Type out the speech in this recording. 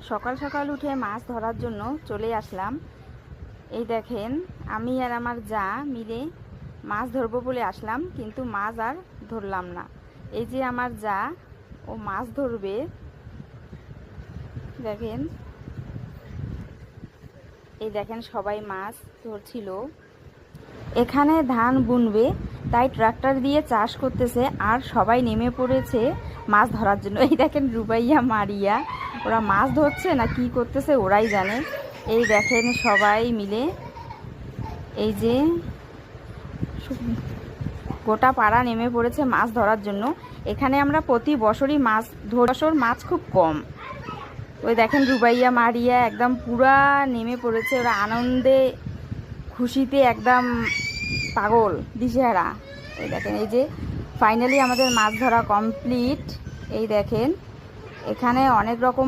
সকাল সকাল উঠে মাছ ধরার জন্য চলে আসলাম। এই দেখেন, আমি আর আমার যা মিলে মাছ ধরবো বলে আসলাম, কিন্তু মাছ আর ধরলাম না। এই যে আমার যা, ও মাছ ধরবে। দেখেন, এই দেখেন সবাই মাছ ধরছিল। এখানে ধান বুনবে, তাই ট্রাক্টর দিয়ে চাষ করতেছে, আর সবাই নেমে পড়েছে মাছ ধরার জন্য। এই দেখেন রুবাইয়া, মারিয়া, ওরা মাছ ধরছে না কি করতেছে ওরাই জানে। এই দেখেন সবাই মিলে, এই যে গোটা পাড়া নেমে পড়েছে মাছ ধরার জন্য। এখানে আমরা প্রতি বছরই মাছ বছর মাছ খুব কম। ওই দেখেন রুবাইয়া, মারিয়া একদম পুরা নেমে পড়েছে, ওরা আনন্দে খুশিতে একদম পাগল, দিশেহারা। এই দেখেন, এই যে ফাইনালি আমাদের মাছ ধরা কমপ্লিট। এই দেখেন, এখানে অনেক রকম